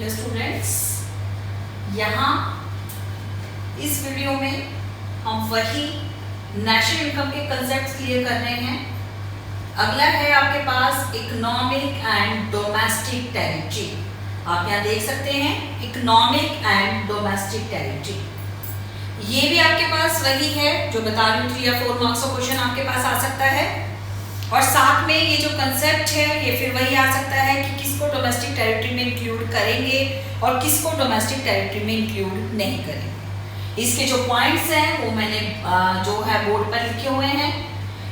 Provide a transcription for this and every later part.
Hello students, यहाँ इस video में हम वही नेशनल इनकम के कंसेप्ट क्लियर कर रहे हैं। अगला है आपके पास इकोनॉमिक एंड डोमेस्टिक टेरिटरी। आप यहाँ देख सकते हैं इकोनॉमिक एंड डोमेस्टिक टेरिटरी। ये भी आपके पास वही है जो बता रही हूँ, 3 या 4 मार्क्स का क्वेश्चन आपके पास आ सकता है। और साथ में ये जो कंसेप्ट है ये फिर वही आ सकता है कि किसको डोमेस्टिक टेरिटरी में इंक्लूड करेंगे और किसको डोमेस्टिक टेरिटरी में इंक्लूड नहीं करेंगे। इसके जो पॉइंट्स हैं वो मैंने जो है बोर्ड पर लिखे हुए हैं।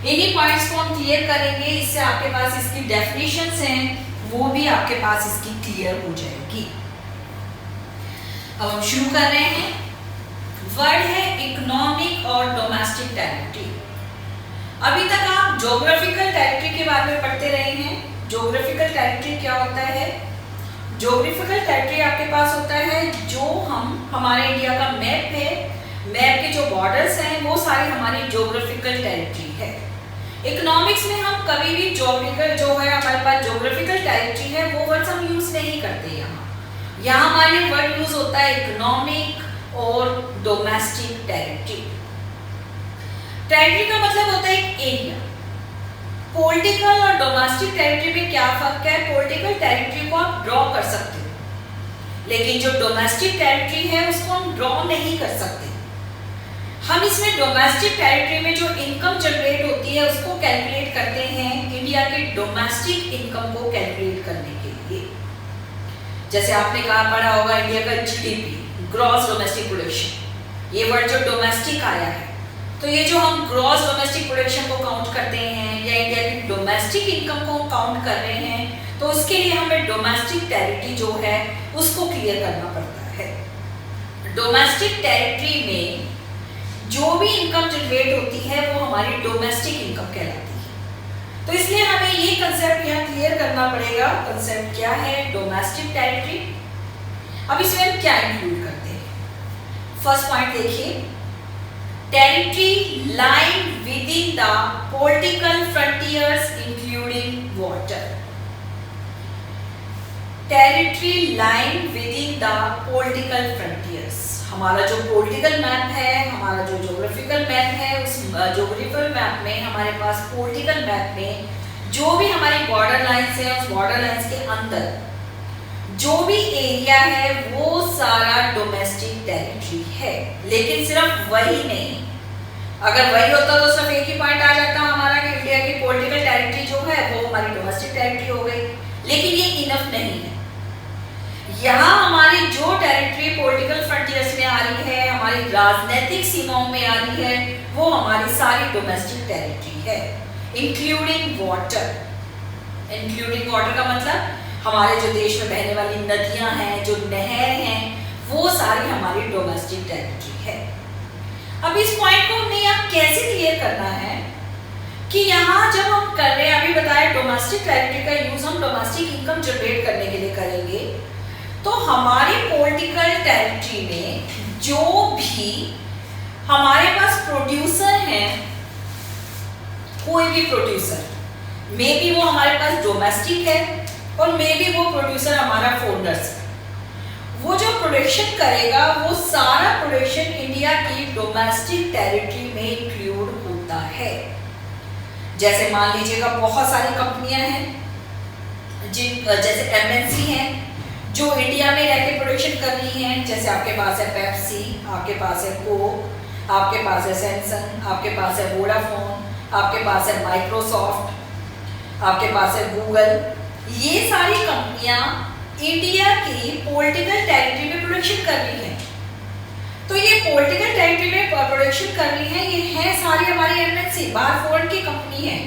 इन्हीं पॉइंट्स को हम क्लियर करेंगे, इससे आपके पास इसकी डेफिनेशंस हैं वो भी आपके पास इसकी क्लियर हो जाएगी। अब हम शुरू कर रहे हैं। वर्ड है इकोनॉमिक और डोमेस्टिक टेरिटरी। अभी तक आप ज्योग्राफिकल टेरिटरी के बारे में पढ़ते रहे हैं। ज्योग्राफिकल टेरिटरी क्या होता है? ज्योग्राफिकल टेरिटरी आपके पास होता है जो हमारे इंडिया का मैप है, मैप के जो बॉर्डर्स हैं वो सारी हमारी ज्योग्राफिकल टेरिटरी है। इकोनॉमिक्स में हम कभी भी ज्योग्राफिकल जो है हमारे पास ज्योग्राफिकल टेरिटरी है वो वर्ड्स हम यूज नहीं करते। यहाँ हमारे वर्ड यूज होता है इकोनॉमिक और डोमेस्टिक टेरिटरी। टेरिटरी का मतलब होता है एक एरिया। पॉलिटिकल और डोमेस्टिक टेरिटरी में क्या फर्क है? पॉलिटिकल टेरिटरी को आप ड्रॉ कर सकते हो, लेकिन जो डोमेस्टिक टेरिटरी है उसको हम ड्रॉ नहीं कर सकते। हम इसमें डोमेस्टिक टेरिटरी में जो इनकम जनरेट होती है उसको कैलकुलेट करते हैं इंडिया की डोमेस्टिक इनकम को कैलकुलेट करने के लिए। जैसे आपने कहा पढ़ा होगा इंडिया का जीडीपी, ग्रॉस डोमेस्टिक प्रोडक्शन, ये वर्ड जो डोमेस्टिक आया है, तो ये जो हम ग्रॉस डोमेस्टिक प्रोडक्शन को काउंट करते हैं या इंडिया की डोमेस्टिक इनकम को काउंट कर रहे हैं, तो उसके लिए हमें डोमेस्टिक टेरिटरी जो है उसको क्लियर करना पड़ता है। डोमेस्टिक टेरिटरी में जो भी इनकम जनरेट होती है वो हमारी डोमेस्टिक इनकम कहलाती है। तो इसलिए हमें ये कंसेप्ट यहाँ क्लियर करना पड़ेगा। कंसेप्ट क्या है? Domestic territory. अब इसमें हम क्या इंक्लूड करते हैं? फर्स्ट पॉइंट देखिए, territory lying within the political frontiers including water. Territory lying within the political frontiers. हमारा जो पॉलिटिकल मैप है, हमारा जो ज्योग्राफिकल मैप है, उस ज्योग्राफिकल मैप में हमारे पास पॉलिटिकल मैप में जो भी हमारी बॉर्डर लाइंस है उस बॉर्डर लाइंस के अंदर जो भी एरिया है वो सारा डोमेस्टिक टेरिटरी है। लेकिन सिर्फ वही नहीं, अगर वही होता तो सिर्फ एक ही पॉइंट आ जाता हमारा कि इंडिया की पॉलिटिकल टेरिटरी जो है वो हमारी डोमेस्टिक टेरिटरी हो गई। लेकिन ये इनफ नहीं है। यहाँ हमारी जो टेरिटरी पॉलिटिकल फ्रंटियर्स में आ रही है, हमारी राजनीतिक सीमाओं में आ रही है, वो हमारी सारी डोमेस्टिक टेरिटरी है, इंक्लूडिंग वाटर। इंक्लूडिंग वाटर का मतलब हमारे जो देश में बहने वाली नदियां हैं, जो नहर हैं, वो सारी हमारी डोमेस्टिक टेरिटरी है। अब इस पॉइंट को हमने यहाँ कैसे क्लियर करना है कि यहाँ जब हम कर रहे हैं, अभी बताया डोमेस्टिक टेरिटरी का यूज हम डोमेस्टिक इनकम जनरेट करने के लिए करेंगे, तो हमारी पॉलिटिकल टेरिटरी में जो भी हमारे पास प्रोड्यूसर हैं, कोई भी प्रोड्यूसर, मे बी वो हमारे पास डोमेस्टिक है और मे बी वो प्रोड्यूसर हमारा फॉरेनर्स है, वो जो प्रोडक्शन करेगा वो सारा प्रोडक्शन इंडिया की डोमेस्टिक टेरिटरी में इंक्लूड होता है। जैसे मान लीजिएगा बहुत सारी कंपनियां हैं जैसे एमएनसी हैं जो इंडिया में रह के प्रोडक्शन कर रही हैं। जैसे आपके पास है पेप्सी, आपके पास है कोक, आपके पास है सैमसंग, आपके पास है वोडाफोन, आपके पास है माइक्रोसॉफ्ट, आपके पास है गूगल। ये सारी कंपनियां इंडिया की पॉलिटिकल टेरिटरी में प्रोडक्शन कर रही है। तो ये पॉलिटिकल टेरिटरी में प्रोडक्शन कर रही है, ये है सारी हमारी एमएनसी, बाहर फॉरेन की कंपनी है।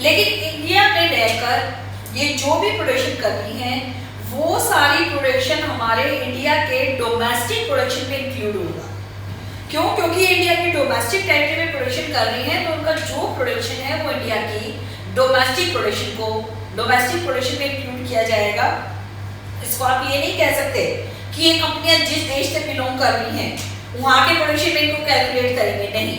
लेकिन इंडिया में रहकर ये जो भी प्रोडक्शन कर रही है वो सारी प्रोडक्शन हमारे इंडिया के डोमेस्टिक प्रोडक्शन में इंक्लूड होगा। क्यों? क्योंकि इंडिया की डोमेस्टिक टेरिटरी में प्रोडक्शन कर रही है तो उनका जो प्रोडक्शन है वो इंडिया की डोमेस्टिक प्रोडक्शन को डोमेस्टिक प्रोडक्शन में इंक्लूड किया जाएगा। इसको आप ये नहीं कह सकते कि ये कंपनियां जिस देश से बिलोंग कर रही हैं वहां के प्रोडक्शन में इनको कैलकुलेट करेंगे, नहीं।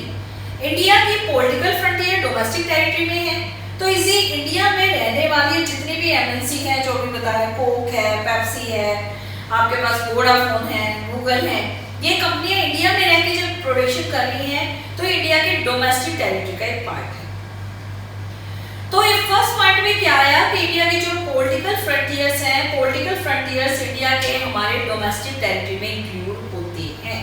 इंडिया की पॉलिटिकल फ्रंटियर डोमेस्टिक टेरिटरी में है, तो इसी इंडिया में रहने वाली जितनी भी एमएनसी हैं, जो भी बताया, कोक है, पेप्सी है, आपके पास वोडाफोन है, गूगल है, ये कंपनियां इंडिया में रह के जब प्रोडक्शन कर रही हैं तो इंडिया के डोमेस्टिक टेरिटरी का एक पार्ट है। तो ये फर्स्ट पॉइंट में क्या आया कि इंडिया के जो पॉलिटिकल फ्रंटियर्स हैं, पॉलिटिकल फ्रंटियर्स इंडिया के हमारे डोमेस्टिक टेरिटरी में इंक्लूड होते हैं।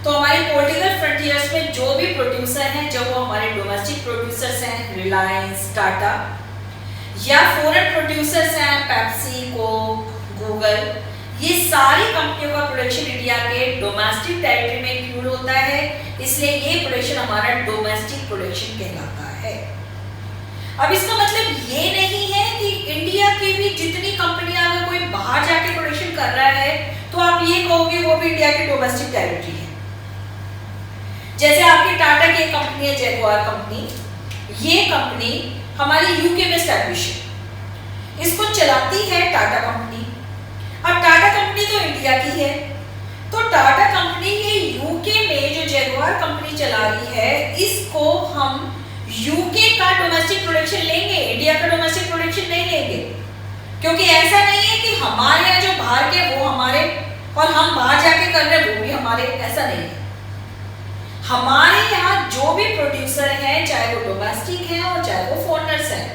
तो हमारे पॉलिटिकल फ्रंटियर्स में जो भी प्रोड्यूसर हैं, जो वो हमारे डोमेस्टिक प्रोड्यूसर्स हैं, रिलायंस, टाटा, या फॉरेन प्रोड्यूसर्स हैं, पेप्सी, कोक, गूगल, ये सारी कंपनियों का प्रोडक्शन इंडिया के डोमेस्टिक टेरिटरी में इंक्लूड होता है, इसलिए ये प्रोडक्शन हमारा डोमेस्टिक प्रोडक्शन कहलाता है। अब इसका मतलब ये नहीं है कि इंडिया की भी जितनी कंपनियां अगर कोई बाहर जाके प्रोडक्शन कर रहा है तो आप ये कहोगे वो भी इंडिया की डोमेस्टिक टेरिटरी है। जैसे आपकी टाटा की कंपनी है जैगुआर कंपनी, ये कंपनी हमारी यूके में स्टैब्लिश है, इसको चलाती है टाटा कंपनी। अब टाटा कंपनी तो इंडिया की है, तो टाटा कंपनी ये यूके में जो जैगुआर कंपनी चला रही है, इसको हम यूके का डोमेस्टिक प्रोडक्शन लेंगे, इंडिया का डोमेस्टिक प्रोडक्शन नहीं लेंगे, क्योंकि ऐसा नहीं है कि हमारे यहाँ जो बाहर के वो हमारे और हम बाहर जाके कर रहे हैं वो भी हमारे, ऐसा नहीं है। हमारे यहाँ जो भी प्रोड्यूसर हैं, चाहे वो डोमेस्टिक हैं और चाहे वो फॉरेनर्स हैं,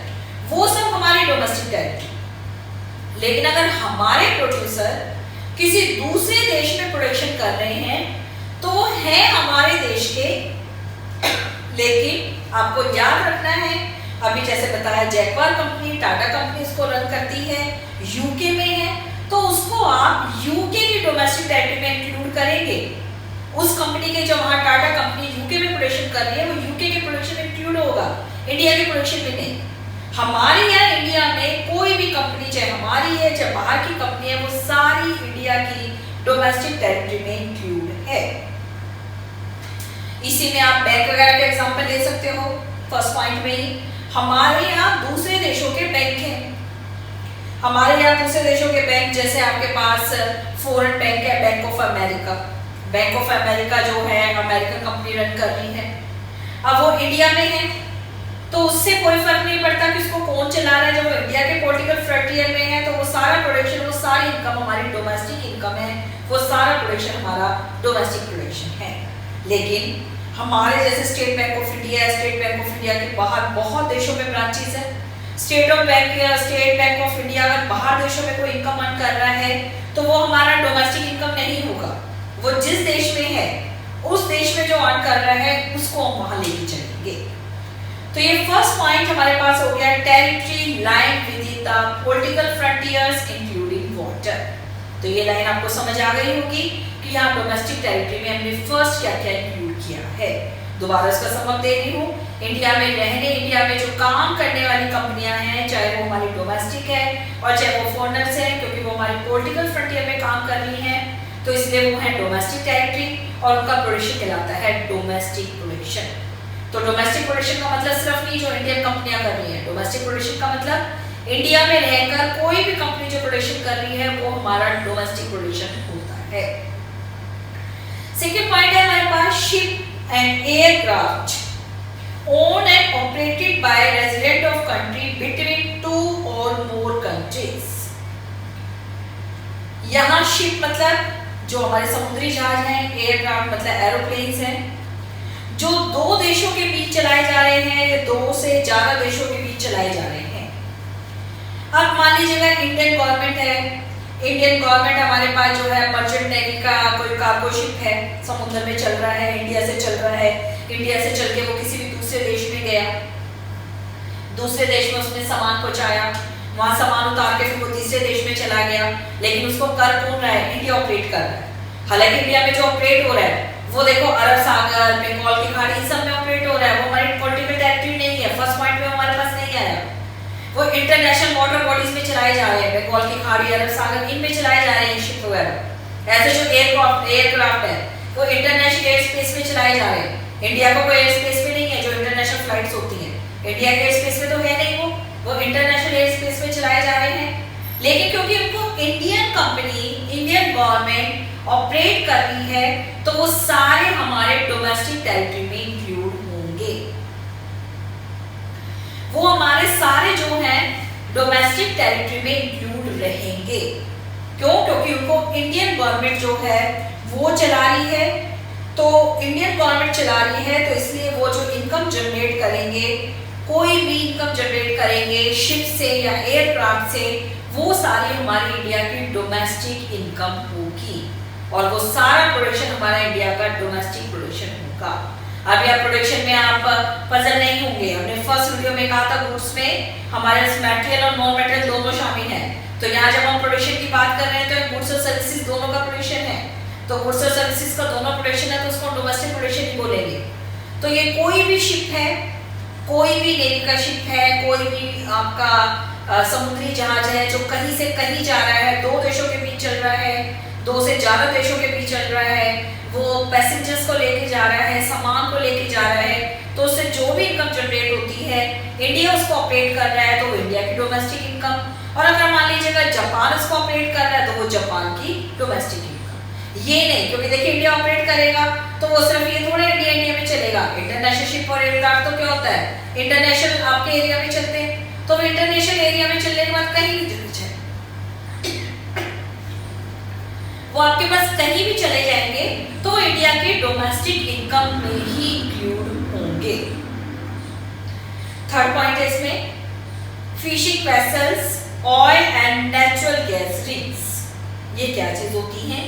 वो सब हमारे डोमेस्टिक टेरिटरी। लेकिन अगर हमारे प्रोड्यूसर किसी दूसरे देश में प्रोडक्शन कर रहे हैं तो वो है हमारे देश के, लेकिन आपको याद रखना है, अभी जैसे बताया जैगुआर कंपनी, टाटा कंपनी इसको रन करती है, यूके में है, तो उसको आप यूके की डोमेस्टिक टेरिटरी में इंक्लूड करेंगे। उस कंपनी के जो वहाँ टाटा कंपनी यूके में प्रोडक्शन कर रही है वो यूके के प्रोडक्शन में इंक्लूड होगा, इंडिया के प्रोडक्शन में नहीं। हमारे यहाँ इंडिया में कोई भी कंपनी, चाहे हमारी है चाहे बाहर की कंपनी है, वो सारी इंडिया की डोमेस्टिक टेरिटरी में इंक्लूड है। इसी में आप बैंक वगैरह के एग्जांपल ले सकते हो। फर्स्ट पॉइंट में ही हमारे यहाँ दूसरे देशों के बैंक हैं, हमारे यहाँ दूसरे देशों के बैंक, जैसे आपके पास फॉरेन बैंक है, bank of America. Bank of America जो है अमेरिकन कंपनी रन कर रही है, अब वो इंडिया में है तो उससे कोई फर्क नहीं पड़ता कि उसको कौन चला रहा है। जब वो इंडिया के पॉलिटिकल फ्रंटियर में है तो वो सारा प्रोडक्शन, वो सारी इनकम हमारी डोमेस्टिक इनकम है, वो सारा प्रोडक्शन हमारा डोमेस्टिक प्रोडक्शन है। लेकिन हमारे जैसे स्टेट बैंक ऑफ इंडिया है, स्टेट बैंक ऑफ इंडिया के बाहर बहुत देशों में ब्रांचेस है। स्टेट बैंक ऑफ इंडिया अगर बाहर देशों में कोई इनकम अर्न कर रहा है तो वो हमारा डोमेस्टिक इनकम नहीं होगा, वो जिस देश में है उस देश में जो अर्न कर रहा है उसको हम वहां लेके चलेंगे। तो ये फर्स्ट पॉइंट हमारे पास हो गया, territory line with in the political frontiers including water. तो ये लाइन आपको समझ आ गई होगी कि यहाँ डोमेस्टिक टेरिटरी में हमने फर्स्ट क्या क्या इंक्लूड किया है। दोबारा इसका सबक दे रही हूँ, इंडिया में रहने, इंडिया में जो काम करने वाली कंपनियां हैं, चाहे वो हमारी डोमेस्टिक है और चाहे वो फॉरेनर्स है, क्योंकि वो हमारी पॉलिटिकल फ्रंटियर में काम कर रही हैं तो इसलिए वो है डोमेस्टिक टेरिटरी और उनका प्रोडक्शन कहलाता है डोमेस्टिक प्रोडक्शन। तो डोमेस्टिक प्रोडक्शन का मतलब सिर्फ नहीं जो इंडियन कंपनियां कर रही हैं, डोमेस्टिक प्रोडक्शन का मतलब इंडिया में रहकर कोई भी कंपनी जो प्रोडक्शन कर रही है वो हमारा डोमेस्टिक प्रोडक्शन होता है। सेकेंड पॉइंट है हमारे पास, ship and aircraft owned and operated by resident of country between two or more countries। यहाँ शिप मतलब जो हमारे समुद्री जहाज हैं, एयरक्राफ्ट मतलब एरोप्लेन्स हैं, जो दो देशों के बीच चलाए जा रहे हैं या दो से ज्यादा देशों के बीच चलाए जा रहे हैं। अब मान लीजिएगा इंडियन गवर्नमेंट है, इंडियन गवर्नमेंट हमारे पास जो है मर्चेंट नेवी का कोई कार्गो शिप है, समुद्र में चल रहा है, इंडिया से चल रहा है, इंडिया से चल के वो किसी भी दूसरे देश में गया, दूसरे देश में उसने सामान पहुंचाया, वहां सामान उतार के फिर वो तीसरे देश में चला गया, लेकिन उसको कर कौन रहा है? इंडिया ऑपरेट कर रहा है। हालांकि इंडिया में जो ऑपरेट हो रहा है वो देखो अरब सागर, बंगाल की खाड़ी, इन सब में ऑपरेट हो रहा है, वो हमारी पॉलिटिकल टेरिटरी नहीं है, फर्स्ट पॉइंट में हमारे पास नहीं आया। वो इंटरनेशनल वाटर बॉडीज में चलाए जा रहे हैं, बंगाल की खाड़ी, अरब सागर, इनमें चलाए जा रहे हैं शिप वगैरह। ऐसे जो एयरक्राफ्ट है वो इंटरनेशनल एयर स्पेस में चलाए जा रहे हैं। इंडिया को कोई एयर स्पेस में नहीं है जो इंटरनेशनल फ्लाइट्स होती हैं, इंडिया के एयर स्पेस में तो है नहीं, वो इंटरनेशनल एयर स्पेस में चलाए जा रहे हैं। लेकिन क्योंकि उनको Indian company, Indian government operate कर रही है तो वो सारे हमारे डोमेस्टिक टेरिटरी में इंक्लूड होंगे, वो हमारे सारे जो हैं डोमेस्टिक टेरिटरी में इंक्लूड रहेंगे। क्यों? क्योंकि उनको इंडियन गवर्नमेंट जो है वो चला रही है। तो इंडियन गवर्नमेंट चला रही है तो इसलिए वो जो इनकम जनरेट करेंगे, कोई भी इनकम जनरेट करेंगे शिप से या एयरक्राफ्ट से, वो सारी हमारी इंडिया की डोमेस्टिक इनकम होगी और वो सारा प्रोडक्शन हमारा इंडिया का डोमेस्टिक प्रोडक्शन होगा। अब यह प्रोडक्शन में आप पजल नहीं होंगे। हमने फर्स्ट वीडियो में कहा था गुड्स में हमारे मटेरियल और नॉन मटेरियल दोनों शामिल हैं। तो यहाँ जब हम प्रोडक्शन की बात कर रहे हैं तो गुड्स और सर्विसेज दोनों का प्रोडक्शन है। तो गुड्स और सर्विसेज का दोनों प्रोडक्शन है तो उसको डोमेस्टिक प्रोडक्शन ही बोलेंगे। तो ये कोई भी शिप है, कोई भी नेवी का शिप है, कोई भी आपका समुद्री जहाज है जो कहीं से कहीं जा रहा है, दो देशों के बीच चल रहा है, दो से ज्यादा देशों के बीच चल रहा है, वो पैसेंजर्स को लेके जा रहा है, सामान को लेके जा रहा है, तो उससे जो भी इनकम जनरेट होती है इंडिया उसको ऑपरेट कर रहा है तो वो इंडिया की डोमेस्टिक इनकम। और अगर मान लीजिएगा जापान उसको ऑपरेट कर रहा है तो वो जापान की डोमेस्टिक इनकम। ये नहीं, क्योंकि देखिए इंडिया ऑपरेट करेगा तो वो सिर्फ ये थोड़ा इंडिया में चलेगा। इंटरनेशनल शिप और एयरक्राफ्ट तो क्या होता है, इंटरनेशनल आपके एरिया में चलते हैं, तो इंटरनेशनल एरिया में चलने के बाद कहीं भी वो आपके पास कहीं भी चले जाएंगे तो इंडिया के डोमेस्टिक इनकम में ही इंक्लूड होंगे। थर्ड पॉइंट है इसमें fishing vessels, oil and natural gas rigs. ये क्या चीज होती है?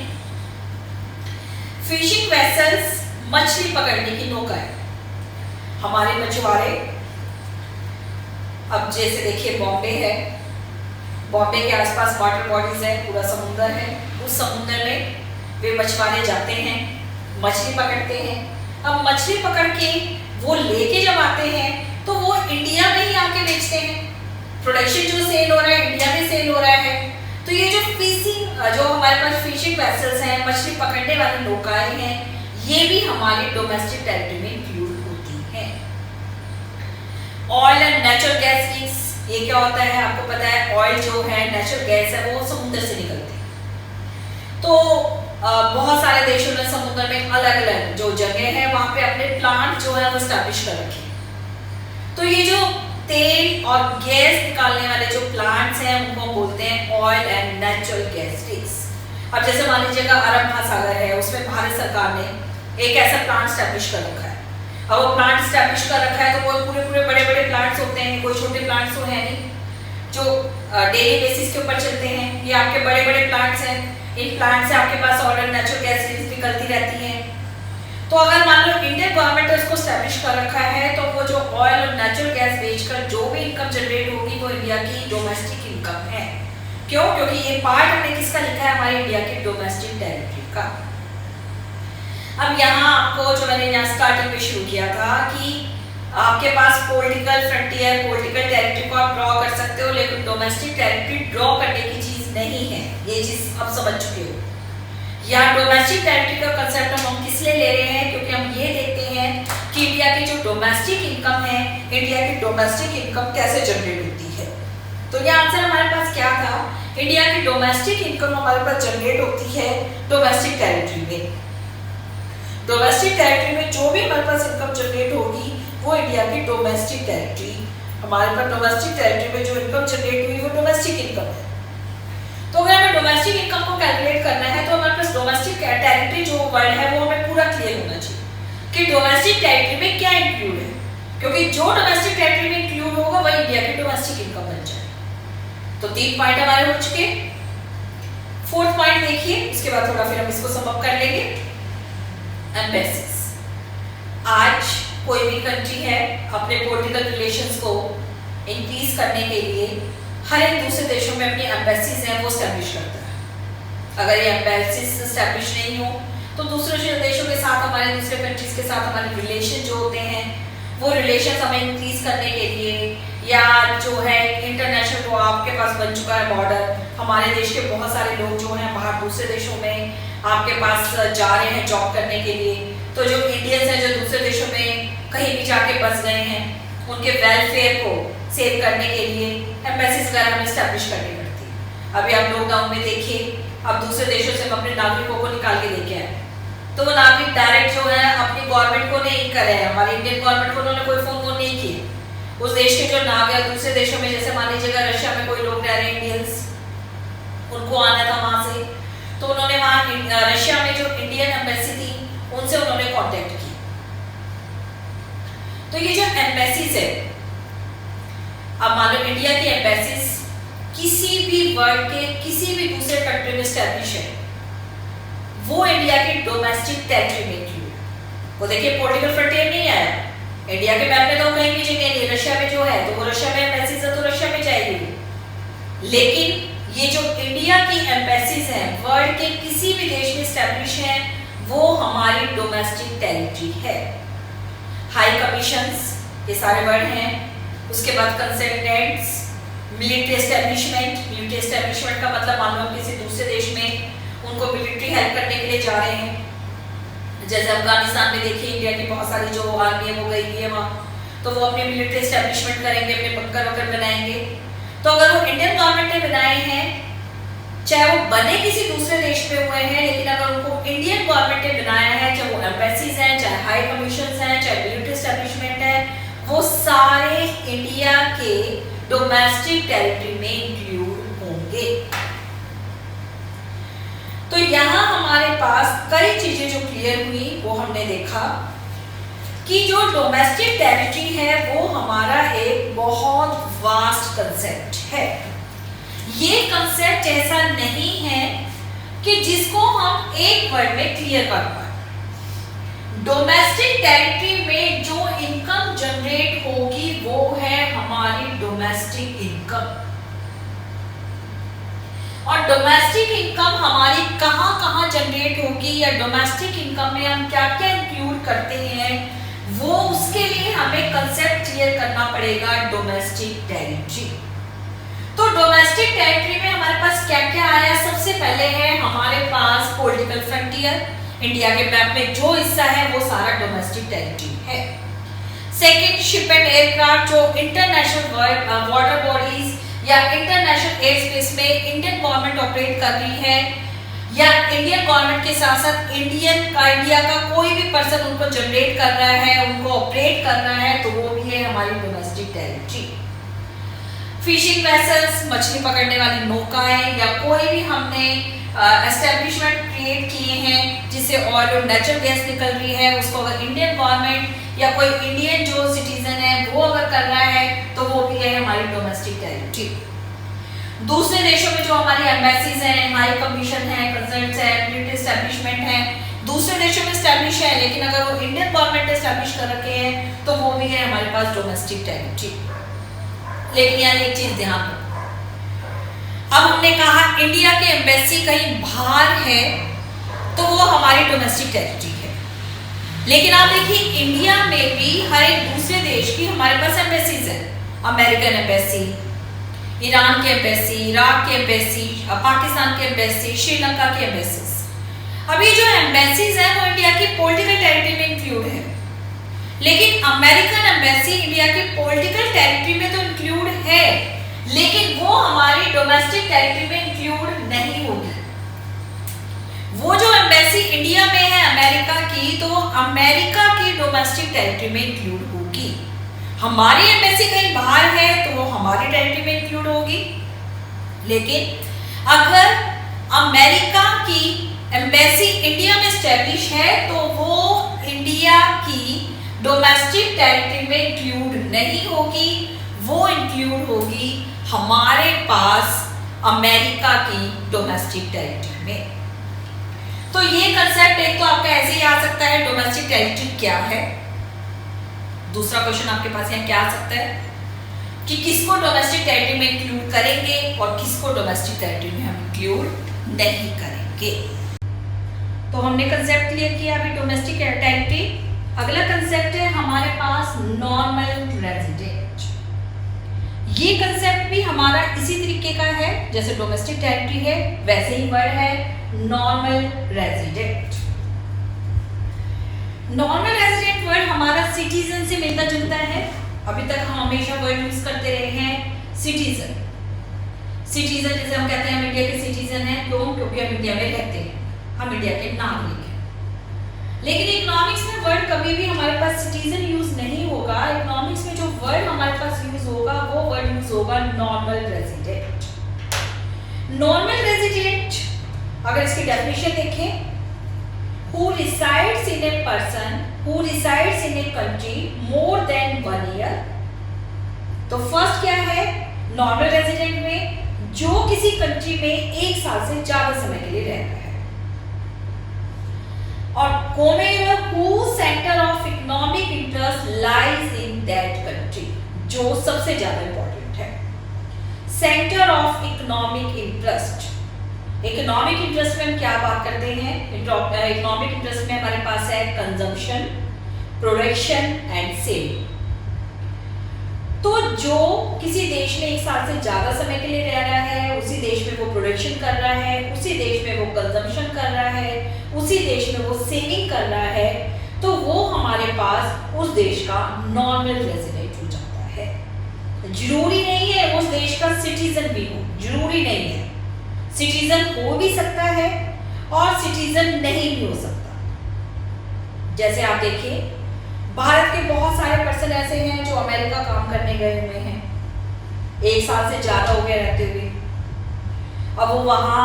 फिशिंग वेसल्स मछली पकड़ने की नौका है। हमारे मछुआरे, अब जैसे देखिए बॉम्बे है, बॉम्बे के आसपास वाटर बॉडीज है, पूरा समुद्र है, उस समुद्र में वे मछुआरे जाते हैं, मछली पकड़ते हैं। अब मछली पकड़ के वो लेके जब आते हैं तो वो इंडिया में ही आके बेचते हैं। प्रोडक्शन जो सेल हो रहा है इंडिया में सेल हो रहा है। तो ये जो फिशिंग, जो हमारे पास फिशिंग वेसल्स हैं, मछली पकड़ने वाली नौकाएं हैं, ये भी हमारी डोमेस्टिक टेरिटरी में इंक्लूड होती हैं। Oil and natural gas rigs, ये क्या होता है आपको पता है, ऑयल जो है, नेचुरल गैस है, वो समुद्र से निकलती है। तो बहुत सारे देशों ने समुद्र में अलग अलग जो जगह है वहां पे अपने प्लांट जो है वो स्टैब्लिश कर रखे। तो ये जो तेल और गैस निकालने वाले जो प्लांट्स हैं उनको हम बोलते हैं oil and natural gas rigs. अब जैसे मान लीजिएगा अरब महासागर है, उसमें भारत सरकार ने एक ऐसा प्लांट स्टैब्लिश कर रखा है। अब वो प्लांट स्टैब्लिश कर रखा है तो वो पूरे पूरे बड़े बड़े प्लांट्स होते हैं, कोई छोटे प्लांट्स तो है नहीं, जो डेली बेसिस के ऊपर चलते हैं। ये आपके बड़े बड़े प्लांट्स हैं, इन प्लांट से आपके पास oil and natural gas rigs निकलती रहती हैं। तो अगर मान लो इंडियन गवर्नमेंट ने उसको स्टैब्लिश कर रखा है तो वो जो ऑयल और नेचुरल गैस बेचकर जो भी इनकम जनरेट होगी वो इंडिया की डोमेस्टिक इनकम है। क्यों? क्योंकि ये पार्ट हमने किसका लिखा है, हमारी इंडिया की डोमेस्टिक टेरिटरी का। अब यहाँ आपको जो मैंने यहाँ स्टार्टिंग में शुरू किया था कि आपके पास पॉलिटिकल फ्रंटियर, पॉलिटिकल टेरिटरी को आप ड्रॉ कर सकते हो, लेकिन डोमेस्टिक टेरिटरी ड्रॉ करने की चीज नहीं है। ये चीज आप समझ चुके हो। यहाँ डोमेस्टिक टेरिटरी का कंसेप्ट हम किस लिए ले रहे हैं, क्योंकि हम ये देखते हैं कि इंडिया की जो डोमेस्टिक इनकम है, इंडिया की डोमेस्टिक इनकम कैसे जनरेट होती है। तो ये आंसर हमारे पास क्या था, इंडिया की डोमेस्टिक इनकम हमारे पास जनरेट होती है डोमेस्टिक टेरिटरी में। डोमेस्टिक टेरिटरी में जो भी हमारे पास इनकम जनरेट होगी वो इंडिया की डोमेस्टिक टेरिटरी, हमारे पास डोमेस्टिक टेरिटरी में जो इनकम जनरेट हुई वो डोमेस्टिक इनकम है। तो अगर हमें डोमेस्टिक इनकम को कैलकुलेट करना है तो हमारे पास डोमेस्टिक टेरिटरी जो वर्ड है वो हमें पूरा क्लियर होना चाहिए कि डोमेस्टिक टेरिटरी में क्या इंक्लूड है, क्योंकि जो डोमेस्टिक टेरिटरी में इंक्लूड होगा वही इंडिया की डोमेस्टिक इनकम बन जाए। तो 3 पॉइंट हमारे हो चुके। 4th पॉइंट देखिए, उसके बाद थोड़ा फिर हम इसको सम अप कर लेंगे। एम्बेसीज, आज कोई भी कंट्री है अपने पॉलिटिकल रिलेशंस को इंक्रीज करने के लिए हर एक दूसरे देशों में अपनी एम्बेसीज हैं वो स्टैब्लिश करता है। अगर ये एम्बेसीज स्टैब्लिश नहीं हो तो दूसरे देशों के साथ, हमारे दूसरे कंट्रीज के साथ हमारे रिलेशन जो होते हैं वो रिलेशन हमें इंक्रीज करने के लिए, या जो है इंटरनेशनल जो आपके पास बन चुका है बॉर्डर, हमारे देश के बहुत सारे लोग जो हैं बाहर दूसरे देशों में आपके पास जा रहे हैं जॉब करने के लिए, तो जो इंडियंस हैं जो दूसरे देशों में कहीं भी जाके बस गए हैं उनके वेलफेयर को सेव करने के लिए एम्बेसीज वगैरह हमें स्टैब्लिश करनी पड़ती है। अभी आप लॉकडाउन में देखिए, अब दूसरे देशों से हम अपने नागरिकों को निकाल के लेके आए तो वो नागरिक डायरेक्ट जो है अपनी गवर्नमेंट को नहीं करे, हमारी इंडियन गवर्नमेंट को उन्होंने कोई फोन नहीं किए। उस देश के जो नागरिक दूसरे देशों में, जैसे मान लीजिएगा रशिया में कोई लोग रह रहे हैं इंडियंस, उनको आना था वहां से, तो उन्होंने वहां रशिया में जो इंडियन एम्बेसी थी उनसे उन्होंने कांटेक्ट किया। तो ये जो एम्बेसीज है, अब मान लो इंडिया की एम्बेसीज किसी भी वर्ल्ड के किसी भी दूसरे कंट्री में स्टैब्लिश है, वो इंडिया की डोमेस्टिक टेरिटरी में इंक्लूड। वो देखिए पॉलिटिकल फ्रंटियर नहीं आया इंडिया के मैप में, तो कहीं भी जगह नहीं। रशिया में जो है तो वो रशिया में एम्बेसीज है तो रशिया में जाएगी। लेकिन ये जो इंडिया की एम्बेसीज हैं वर्ल्ड के किसी भी देश में स्टैब्लिश हैं, वो हमारी डोमेस्टिक टेरिटरी है। हाई कमीशंस, ये सारे वर्ड हैं। उसके बाद consultants, military establishment. Military establishment का मतलब मान लो किसी दूसरे देश में उनको मिलिट्री हेल्प करने के लिए जा रहे हैं, जैसे अफगानिस्तान में देखिए इंडिया की बहुत सारी जो आर्मी है वो गई हुई है वहाँ, तो वो अपने मिलिट्री एस्टेब्लिशमेंट करेंगे, अपने बंकर वकर बनाएंगे। तो अगर वो इंडियन गवर्नमेंट ने बनाए हैं, चाहे वो बने किसी दूसरे देश पे हुए हैं, लेकिन अगर उनको इंडियन गवर्नमेंट ने बनाया है, चाहे वो एम्बेसीज हैं, चाहे हाई कमीशंस हैं, चाहे मिलिट्री एस्टेब्लिशमेंट है, वो सारे इंडिया के डोमेस्टिक टेरिटरी में इंक्लूड होंगे। तो यहाँ हमारे पास कई चीजें जो क्लियर हुई वो हमने देखा कि जो डोमेस्टिक टेरिटरी है वो हमारा एक बहुत वास्ट कंसेप्ट है। ये कंसेप्ट ऐसा नहीं है कि जिसको हम एक वर्ड में क्लियर कर पाए। डोमेस्टिक टेरिटरी में जो इनकम जनरेट होगी वो है हमारी डोमेस्टिक इनकम। और डोमेस्टिक इनकम हमारी कहाँ जनरेट होगी, या डोमेस्टिक इनकम में हम क्या क्या इंक्लूड करते हैं, वो उसके लिए हमें कंसेप्ट क्लियर करना पड़ेगा डोमेस्टिक टेरिटरी। तो डोमेस्टिक टेरिटरी में हमारे पास क्या क्या आया, सबसे पहले है हमारे पास पॉलिटिकल फ्रंटियर। इंडिया के मैप में जो हिस्सा है वो सारा डोमेस्टिक टेरिटरी है। सेकेंड, शिप एंड एयरक्राफ्ट, जो इंटरनेशनल वाटर बॉडीज या इंटरनेशनल एयर स्पेस में इंडियन गवर्नमेंट ऑपरेट कर रही है, या इंडियन गवर्नमेंट के साथ साथ इंडिया का कोई भी पर्सन उनको जनरेट कर रहा है, उनको ऑपरेट कर रहा है, तो वो भी है हमारी डोमेस्टिक टेरिटरी। फिशिंग वेसल्स, मछली पकड़ने वाली नौकाएं, या कोई भी हमने एस्टेब्लिशमेंट क्रिएट किए हैं जिससे ऑयल और नेचुरल गैस निकल रही है, उसको अगर इंडियन गवर्नमेंट या कोई इंडियन जो सिटीजन है वो अगर कर रहा है तो वो भी है हमारी डोमेस्टिक टेरिटरी। दूसरे देशों में जो हमारी एम्बेसीज हैं, हाई कमीशन है, कंसल्ट्स है, मिलिट्री एस्टेब्लिशमेंट है, दूसरे देशों में एस्टेब्लिश है, लेकिन अगर वो इंडियन गवर्नमेंट ने एस्टेब्लिश कर रखे हैं तो वो भी है हमारे पास डोमेस्टिक टेरिटरी। लेकिन यहाँ एक चीज ध्यान रखो, अब हमने कहा इंडिया के एम्बेसी कहीं बाहर है तो वो हमारी डोमेस्टिक टेरिटरी है, लेकिन आप देखिए इंडिया में भी हर एक दूसरे देश की हमारे पास एम्बेसीज है। अमेरिकन एम्बेसी, ईरान की एम्बेसी, इराक की एम्बेसी, पाकिस्तान की एम्बेसी, श्रीलंका की एम्बेसीज। अभी जो एम्बेसीज है वो इंडिया की पॉलिटिकल टेरिटरी में इंक्लूड है, लेकिन अमेरिकन एम्बेसी इंडिया की पॉलिटिकल टेरिटरी में तो इंक्लूड है, लेकिन वो हमारी डोमेस्टिक टेरिटरी में इंक्लूड नहीं होगी। वो जो एम्बेसी इंडिया में है अमेरिका की, तो अमेरिका की डोमेस्टिक टेरिटरी में इंक्लूड होगी। हमारी एम्बेसी कहीं बाहर है तो वो हमारी टेरिटरी में इंक्लूड होगी, लेकिन अगर अमेरिका की एम्बेसी इंडिया में स्टैब्लिश है तो वो इंडिया की डोमेस्टिक टेरिटरी में इंक्लूड नहीं होगी, वो इंक्लूड होगी हमारे पास अमेरिका की डोमेस्टिक टेरिटरी में। तो ये कंसेप्ट एक तो आपका ऐसे ही आ सकता है, डोमेस्टिक टेरिटरी क्या है। दूसरा क्वेश्चन आपके पास यहाँ क्या आ सकता है कि किसको डोमेस्टिक टेरिटरी में इंक्लूड करेंगे और किसको डोमेस्टिक टेरिटरी में हम इंक्लूड नहीं करेंगे। तो हमने कंसेप्ट क्लियर किया अभी डोमेस्टिक टेरिटरी। अगला कंसेप्ट है हमारे पास नॉर्मल रेजिडेंट। ये कंसेप्ट भी हमारा इसी तरीके का है, जैसे डोमेस्टिक टेरिटरी है वैसे ही वर्ड है normal resident. Normal resident word हमारा सिटीजन से मिलता जुलता है। अभी तक हम हमेशा वर्ड यूज करते रहे हैं सिटीजन। सिटीजन जैसे हम कहते हैं हम इंडिया के सिटीजन हैं, क्यों? क्योंकि हम इंडिया में रहते हैं, हम इंडिया के नागरिक हैं। लेकिन इकोनॉमिक्स में वर्ड कभी भी हमारे पास सिटीजन यूज नहीं होगा। इकोनॉमिक्स में जो वर्ड हमारे पास यूज होगा वो वर्ड यूज होगा नॉर्मल रेजिडेंट। नॉर्मल रेजिडेंट, अगर इसकी डेफिनेशन देखें, who resides in a person who resides in a country more than 1 year। तो फर्स्ट क्या है नॉर्मल रेजिडेंट में, जो किसी कंट्री में 1 साल से ज्यादा समय के लिए रहता है। और कोमेव whose center of economic interest lies in that country, जो सबसे ज्यादा इंपॉर्टेंट है। Centre of economic interest, economic interest में हम क्या बात करते हैं? इकोनॉमिक इंटरेस्ट में हमारे पास है कंजम्पशन, प्रोडक्शन एंड सेविंग। तो जो किसी देश में 1 साल से ज्यादा समय के लिए रह रहा है, उसी देश में वो प्रोडक्शन कर रहा है, उसी देश में वो कंजम्पशन कर रहा है, उसी देश में वो सेविंग कर रहा है, तो वो हमारे पास उस देश का नॉर्मल रेजिडेंट हो जाता है। जरूरी नहीं है उस देश का सिटीजन भी हो, जरूरी नहीं है, सिटीजन हो भी सकता है और सिटीजन नहीं भी हो सकता। जैसे आप देखिए भारत के बहुत सारे पर्सन ऐसे हैं जो अमेरिका काम करने गए हुए हैं, 1 साल से ज्यादा हो गया रहते हुए, अब वो वहाँ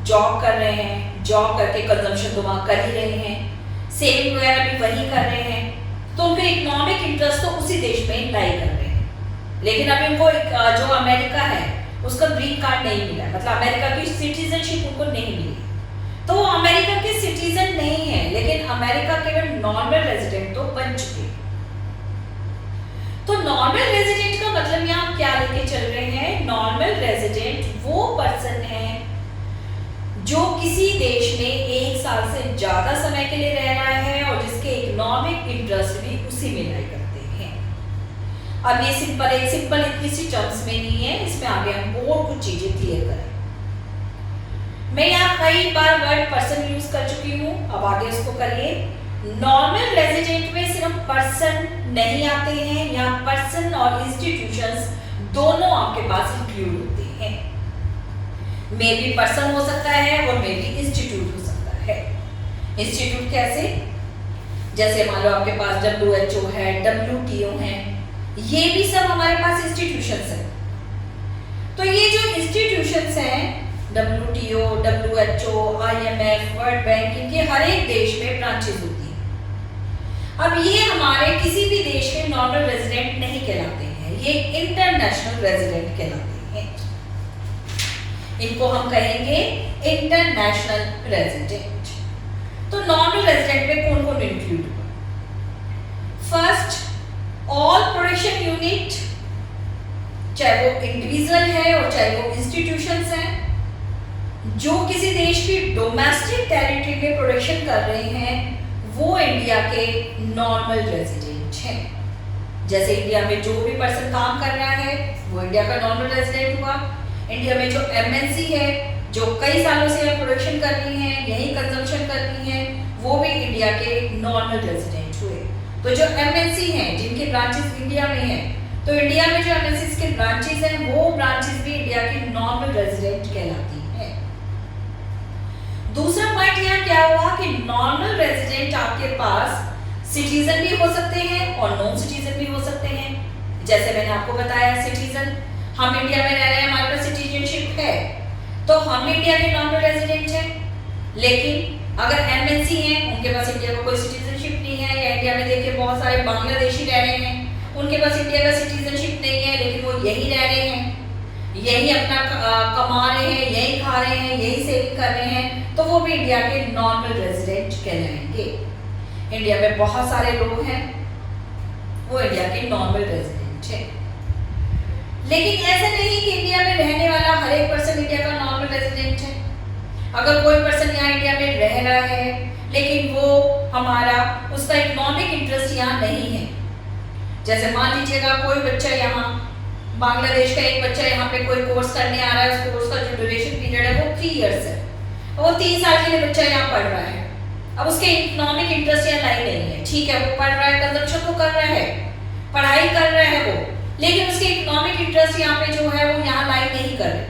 जॉब कर रहे हैं, जॉब करके कंजम्पशन तो वहाँ कर ही रहे हैं, सेविंग वगैरह भी वही कर रहे हैं, तो उनके इकोनॉमिक इंटरेस्ट तो उसी देश में लाई कर रहे हैं। लेकिन अभी उनको जो अमेरिका है उसका ग्रीन कार्ड नहीं मिला, मतलब अमेरिका की सिटीजनशिप उनको नहीं मिली, तो वो अमेरिका के सिटीजन नहीं है, लेकिन अमेरिका के नॉर्मल रेजिडेंट तो बन चुके हैं। तो नॉर्मल रेजिडेंट का मतलब यहाँ क्या लेके चल रहे हैं? नॉर्मल रेजिडेंट वो पर्सन है जो किसी देश में 1 साल से ज्यादा समय के लिए रह रहा है और जिसके इकोनॉमिक इंटरेस्ट भी उसी में लाई करते हैं। अब ये सिंपल इतनी सी टर्म्स में नहीं है, इसमें आगे हम और कुछ चीजें क्लियर करें। मैं यहाँ कई बार वर्ड पर्सन यूज कर चुकी हूँ, अब आगे उसको करिए। नॉर्मल रेजिडेंट में सिर्फ पर्सन नहीं आते हैं, यहाँ पर्सन और इंस्टीट्यूशंस दोनों आपके पास इंक्लूड होते हैं। मे भी पर्सन हो सकता है और मे भी इंस्टीट्यूट हो सकता है। इंस्टीट्यूट कैसे? जैसे मान लो आपके पास WHO है, WTO है, ये भी सब हमारे पास इंस्टीट्यूशंस हैं। तो ये जो इंस्टीट्यूशंस हैं WTO, WHO, IMF, world bank, इनके हर एक देश में ब्रांचेस होती हैं। अब ये हमारे किसी भी देश के नॉर्मल रेजिडेंट नहीं कहलाते हैं, ये इंटरनेशनल रेजिडेंट कहलाते हैं। इनको हम कहेंगे इंटरनेशनल रेजिडेंट। तो नॉर्मल रेजिडेंट में कौन कौन इंक्लूड हुआ? फर्स्ट, ऑल प्रोडक्शन यूनिट, चाहे वो इंडिविजुअल है और चाहे वो इंस्टीट्यूशंस हैं, जो किसी देश की डोमेस्टिक टेरिटरी में प्रोडक्शन कर रहे हैं, वो इंडिया के नॉर्मल रेजिडेंट हैं। जैसे इंडिया में जो भी पर्सन काम कर रहा है वो इंडिया का नॉर्मल रेजिडेंट हुआ। इंडिया में जो MNC है जो कई सालों से यहाँ प्रोडक्शन कर रही हैं, यही कंजम्पशन कर रही हैं, वो भी इंडिया के नॉर्मल रेजिडेंट हुए। तो जो MNC हैं जिनके ब्रांचेस इंडिया में हैं, तो इंडिया में जो MNCs के ब्रांचेस हैं वो ब्रांचेस भी इंडिया की नॉर्मल रेजिडेंट कहलाती हैं। दूसरा पॉइंट यहाँ क्या हुआ कि नॉर्मल रेजिडेंट आपके पास सिटीजन भी हो सकते हैं और नॉन सिटीजन भी हो सकते हैं। जैसे मैंने आपको बताया, सिटीजन, हम इंडिया में रह रहे हैं, हमारे पास सिटीजनशिप है, तो हम इंडिया के नॉर्मल रेजिडेंट हैं। लेकिन अगर MNC हैं, उनके पास इंडिया का कोई सिटीजनशिप नहीं है, या इंडिया में देखिए बहुत सारे बांग्लादेशी रह रहे हैं, उनके पास इंडिया का सिटीजनशिप नहीं है, लेकिन वो यही रह रहे हैं, यही अपना कमा रहे हैं, यही खा रहे हैं, यही सेविंग कर रहे हैं, तो वो भी इंडिया के नॉर्मल रेजिडेंट कहलाएंगे। इंडिया में बहुत सारे लोग हैं, वो इंडिया के नॉर्मल रेजिडेंट है। लेकिन ऐसा नहीं कि इंडिया में रहने वाला हर एक पर्सन इंडिया का नॉर्मल रेजिडेंट है। अगर कोई पर्सन यहाँ इंडिया में रह रहा है लेकिन वो उसका इकोनॉमिक इंटरेस्ट यहाँ नहीं है, जैसे मान लीजिएगा कोई बच्चा यहाँ, बांग्लादेश का एक बच्चा यहाँ पे कोई कोर्स करने आ रहा है, उस कोर्स का जो ड्यूरेशन पीरियड है वो 3 इयर्स है, वो 3 साल के लिए बच्चा यहाँ पढ़ रहा है। अब उसके इकोनॉमिक इंटरेस्ट यहाँ नहीं है, ठीक है, वो पढ़ रहा है, कंजम्पशन तो कर रहा है, पढ़ाई कर रहा है वो, लेकिन उसके इकोनॉमिक इंटरेस्ट यहाँ पे जो है वो यहाँ लाई नहीं कर रहे,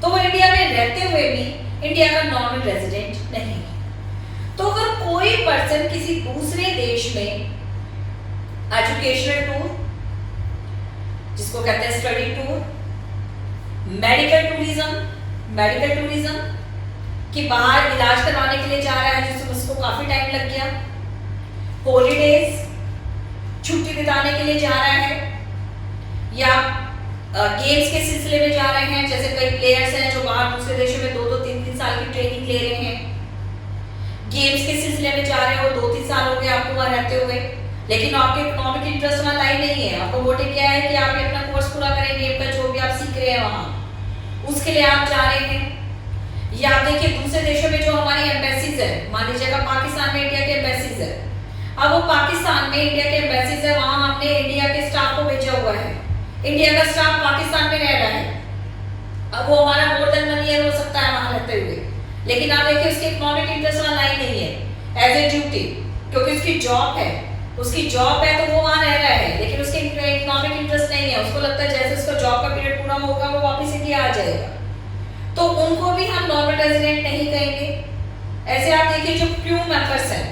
तो वो इंडिया में रहते हुए भी इंडिया का नॉर्मल रेजिडेंट नहीं है। तो अगर कोई पर्सन किसी दूसरे देश में एजुकेशनल टूर, जिसको कहते हैं study tour, medical tourism medical tourism कि बाहर इलाज करवाने के लिए जा रहा है जिसमें उसको काफी टाइम लग गया, हॉलीडेज छुट्टी बिताने के लिए जा रहा है, या गेम्स के सिलसिले में जा रहे हैं, जैसे कई प्लेयर्स हैं जो बाहर दूसरे देशों में 2-2 3-3 साल की ट्रेनिंग ले रहे हैं, गेम्स के सिलसिले में जा रहे हो, 2-3 साल हो गए आपको वहां रहते हुए, लेकिन आपके इकोनॉमिक इंटरेस्ट वहां लाई नहीं है, आपको मोटिव क्या है कि आप अपना कोर्स पूरा करें, गेम का जो भी आप सीख रहे हैं वहां उसके लिए आप जा रहे हैं। या आप देखिए दूसरे देशों में जो हमारी एम्बेसीज है, मान लीजिएगा पाकिस्तान में इंडिया के एम्बेसीज है, अब वो पाकिस्तान में इंडिया के एम्बेसीज है, वहां हमने इंडिया के स्टाफ को भेजा हुआ है, इंडिया का स्टाफ पाकिस्तान में रह रहा है, अब वो हमारा मोर देन मनी ईयर हो सकता है वहां रहते हुए, लेकिन आप देखिए उसके इकोनॉमिक इंटरेस्ट वहां लाई नहीं है एज ए ड्यूटी, क्योंकि उसकी जॉब है, उसकी जॉब है तो वो वहां रह रहा है, लेकिन उसके इकोनॉमिक इंटरेस्ट नहीं है, उसको लगता है जैसे उसका जॉब का पीरियड पूरा होगा वो वापस इंडिया आ जाएगा, तो उनको भी हम नॉर्मल रेजिडेंट नहीं कहेंगे। ऐसे आप देखिए जो क्रू मेंबर्स हैं,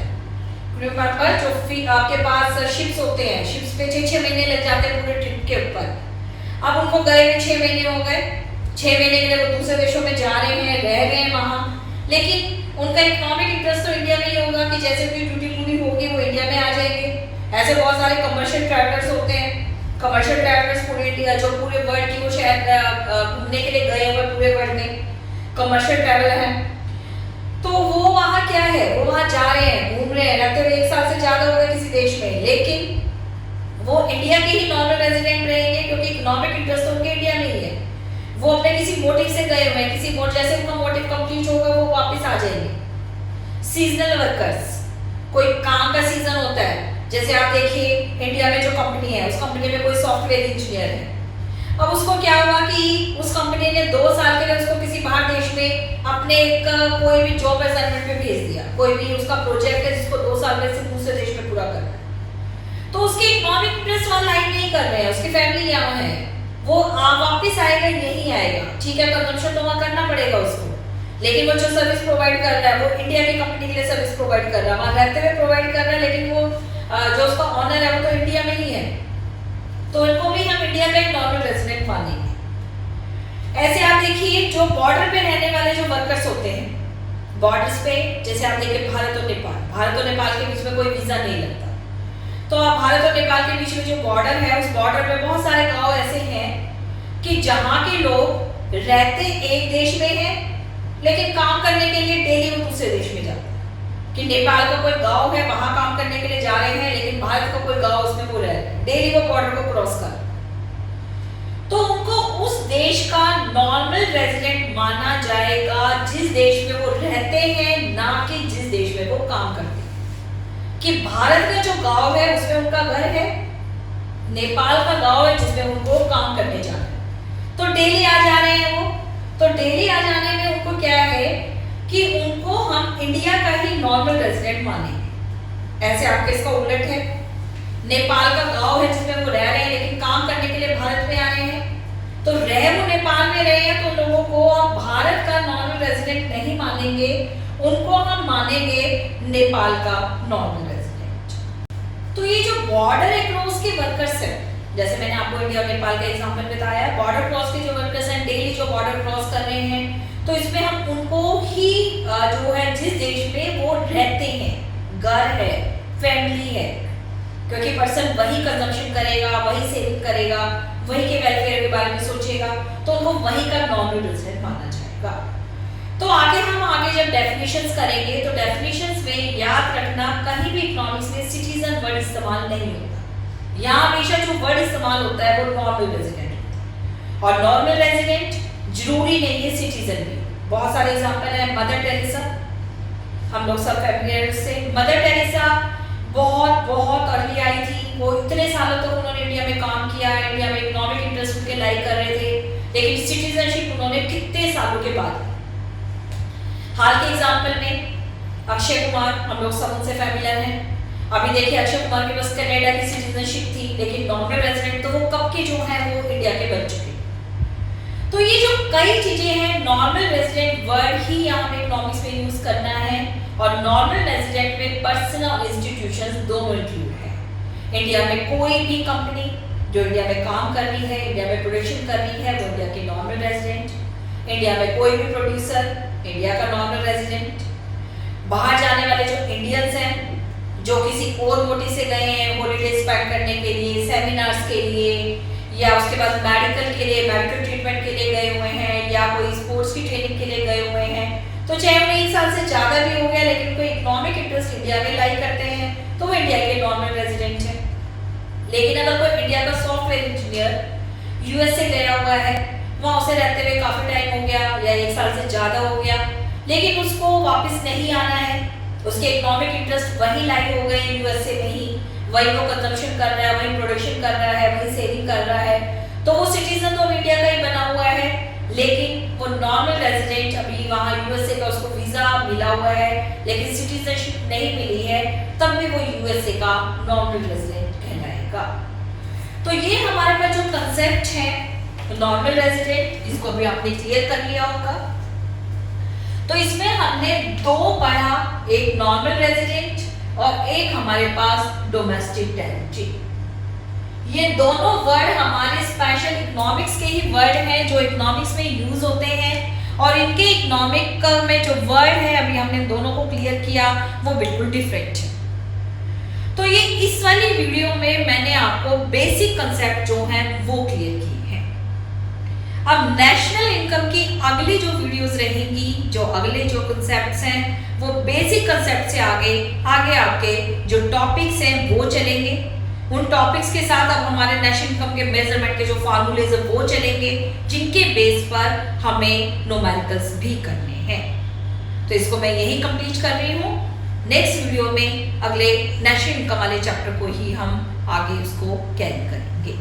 क्रू मेंबर जो आपके पास शिप्स होते हैं, शिप्स पे 6-6 महीने लग जाते हैं पूरे ट्रिप के ऊपर, अब उनको गए में 6 महीने हो गए, 6 महीने के लिए वो दूसरे देशों में जा रहे हैं, रह रहे हैं वहां, लेकिन उनका इकोनॉमिक इंटरेस्ट तो इंडिया में ही होगा कि जैसे भी ड्यूटी पूरी होगी वो इंडिया में आ जाएंगे। ऐसे बहुत सारे कमर्शियल ट्रैवलर्स होते हैं, कमर्शियल ट्रैवलर्स पूरे इंडिया जो पूरे वर्ल्ड की वो शहर घूमने के लिए गए हुए पूरे वर्ल्ड में कमर्शियल ट्रैवलर हैं, तो वो वहाँ क्या है, वो वहाँ जा रहे हैं, घूम रहे हैं, रहते हुए 1 साल से ज्यादा हो गए किसी देश में, लेकिन वो इंडिया के ही नॉर्मल रेजिडेंट रहेंगे क्योंकि इकोनॉमिक इंटरेस्ट तो उनके इंडिया में ही है, वो अपने किसी मोटिव से गए हुए हैं, किसी जैसे उनका मोटिव कंप्लीट होगा वो वापस आ जाएंगे। सीजनल वर्कर्स, कोई काम का सीजन होता है, जैसे आप देखिए इंडिया में जो कंपनी है उस कंपनी में कोई सॉफ्टवेयर इंजीनियर है, अब उसको क्या हुआ कि उस कंपनी ने 2 साल के लिए उसको किसी बाहर देश में अपने एक कोई भी जॉब असाइनमेंट पे भेज दिया, कोई भी उसका प्रोजेक्ट है जिसको 2 साल में से दूसरे देश में पूरा करना है, तो उसके इकोनॉमिक इंटरेस्ट वाला लाइन नहीं कर रहे हैं, उसकी फैमिली यहाँ है, वो वापस आएगा यही आएगा, ठीक है कंजम्पशन तो वहाँ करना पड़ेगा उसको, लेकिन वो जो सर्विस प्रोवाइड कर रहा है वो इंडिया की कंपनी के लिए सर्विस प्रोवाइड कर रहा है, वहाँ रहते हुए प्रोवाइड कर रहा है, लेकिन वो जो उसका ऑनर है वो तो इंडिया में ही है, तो इनको भी हम इंडिया का एक नॉर्मल रेजिडेंट मानेंगे। ऐसे आप देखिए जो बॉर्डर पे रहने वाले जो वर्कर्स होते हैं, बॉर्डर्स पे जैसे आप देखिए भारत और नेपाल, भारत और नेपाल के बीच में कोई वीजा नहीं लगता, तो आप भारत और नेपाल के बीच में जो बॉर्डर है उस बॉर्डर पे बहुत सारे गांव ऐसे हैं कि जहाँ के लोग रहते एक देश में हैं लेकिन काम करने के लिए डेली वो दूसरे देश में जाते हैं, कि नेपाल का कोई गांव है वहां काम करने के लिए जा रहे हैं, लेकिन भारत का कोई गांव उसमें वो रह रहे हैं, डेली वो बॉर्डर को क्रॉस कर, तो उनको उस देश का नॉर्मल रेजिडेंट माना जाएगा जिस देश में वो रहते हैं, ना कि जिस देश में वो काम करते हैं। कि भारत का जो गांव है उसमें उनका घर है, नेपाल का गांव है जिसमें उनको काम करने जा रहे हैं, तो डेली आ जा रहे हैं वो, तो डेली आ जाने में उनको क्या है कि उनको हम इंडिया का ही नॉर्मल रेजिडेंट मानेंगे। ऐसे आपके इसका उलट है, नेपाल का गांव है जिसमें वो रह रहे हैं लेकिन काम करने के लिए भारत में आ रहे हैं, तो रह वो नेपाल में रहे हैं तो लोगों को आप भारत का नॉर्मल रेजिडेंट नहीं मानेंगे, उनको हम मानेंगे नेपाल का नॉर्मल रेजिडेंट। तो ये जो बॉर्डर अक्रॉस के वर्कर्स हैं, जैसे मैंने आपको इंडिया और नेपाल का एग्जांपल बताया, बॉर्डर क्रॉस के जो वर्कर्स हैं डेली जो बॉर्डर क्रॉस कर रहे हैं, तो इसमें हम उनको ही जो है जिस देश में वो रहते हैं, घर है, फैमिली है, क्योंकि पर्सन वही कंजम्पशन करेगा, वही सेविंग करेगा, वही के वेलफेयर के बारे में सोचेगा, तो उनको वही का नॉर्मल रेजिडेंट माना जाएगा। तो आगे जब डेफिनेशंस करेंगे तो डेफिनेशंस में याद रखना कहीं भी इकोनॉमिक्स में सिटीजन वर्ड इस्तेमाल नहीं होता, यहाँ हमेशा जो वर्ड इस्तेमाल होता है वो नॉर्मल रेजिडेंट, और नॉर्मल रेजिडेंट जरूरी नहीं है सिटीजन भी। बहुत सारे एग्जांपल हैं, मदर टेरेसा, हम लोग सब फैमिलियर से, मदर टेरेसा बहुत अर्ली आई थी, वो इतने सालों तक उन्होंने इंडिया में काम किया, इंडिया में इकोनॉमिक इंटरेस्ट उनके लाइक कर रहे थे, लेकिन सिटीजनशिप उन्होंने कितने सालों के बाद। हाल के एग्जांपल में अक्षय कुमार, हम लोग सब उनसे फैमिलियर हैं, अभी देखिए अक्षय कुमार के पास कनाडा की सिटीजनशिप थी, लेकिन नॉर्मल रेजिडेंट तो वो कब के जो है वो इंडिया के बन चुके। तो ये जो कई चीजें हैं, नॉर्मल रेजिडेंट वर्ड ही यहाँ इकोनॉमिक्स में यूज करना है, और नॉर्मल रेजिडेंट में पर्सन और इंस्टीट्यूशंस दोनों इंक्लूड है। इंडिया में कोई भी कंपनी जो इंडिया में काम कर रही है, इंडिया में प्रोडक्शन कर रही है, वो इंडिया की नॉर्मल रेजिडेंट। इंडिया में कोई भी प्रोड्यूसर, इंडिया का नॉर्मल रेजिडेंट, बाहर जाने वाले जो इंडियंस हैं जो किसी और मोटी से गए हैं हॉलीडे स्पेंड करने के लिए, सेमिनार्स के लिए, या उसके बाद मेडिकल के लिए, मेडिकल ट्रीटमेंट के लिए गए हुए हैं, या कोई स्पोर्ट्स की ट्रेनिंग के लिए गए हुए हैं, तो चाहे उन्हें 1 साल से ज़्यादा भी हो गया लेकिन कोई इकोनॉमिक इंटरेस्ट इंडिया में लाई करते हैं तो वो इंडिया के नॉर्मल रेजिडेंट हैं। लेकिन अगर कोई इंडिया का सॉफ्टवेयर इंजीनियर यूएस से गया हुआ है, वहाँ उसे रहते हुए काफ़ी टाइम हो गया या 1 साल से ज़्यादा हो गया, लेकिन उसको वापस नहीं आना है, उसके इकोनॉमिक इंटरेस्ट वहीं लाई हो गए यूएसए में ही, वही वो कंजम्पशन कर रहा है, वही प्रोडक्शन कर रहा है, वही सेविंग कर रहा है, तो वो सिटीजन तो इंडिया का ही बना हुआ है, लेकिन वो नॉर्मल रेजिडेंट अभी वहाँ यूएसए का उसको वीजा मिला हुआ है लेकिन सिटीजनशिप नहीं मिली है, तब भी वो यूएसए का नॉर्मल रेजिडेंट कहलाएगा। तो ये हमारे पास जो कंसेप्ट है नॉर्मल रेजिडेंट, इसको भी आपने क्लियर कर लिया होगा। तो इसमें हमने 2 पढ़ा, एक नॉर्मल रेजिडेंट और एक हमारे पास डोमेस्टिक टेरिटरी। ये दोनों वर्ड हमारे स्पेशल इकोनॉमिक्स के ही वर्ड हैं जो इकोनॉमिक्स में यूज होते हैं, और इनके इकोनॉमिक में जो वर्ड है अभी हमने दोनों को क्लियर किया वो बिल्कुल डिफरेंट है। तो ये इस वाली वीडियो में मैंने आपको बेसिक कंसेप्ट जो हैं वो क्लियर किए हैं। अब नेशनल इनकम की अगली जो वीडियोस रहेंगी, जो अगले जो कंसेप्ट्स हैं वो बेसिक कंसेप्ट से आगे आपके जो टॉपिक्स हैं वो चलेंगे। उन टॉपिक्स के साथ अब हमारे नेशनल इनकम के मेजरमेंट के जो फार्मूलेज हैं वो चलेंगे, जिनके बेस पर हमें न्यूमेरिकल्स भी करने हैं। तो इसको मैं यही कंप्लीट कर रही हूँ। नेक्स्ट वीडियो में अगले नेशनल इनकम वाले चैप्टर को ही हम आगे उसको कैरी करेंगे।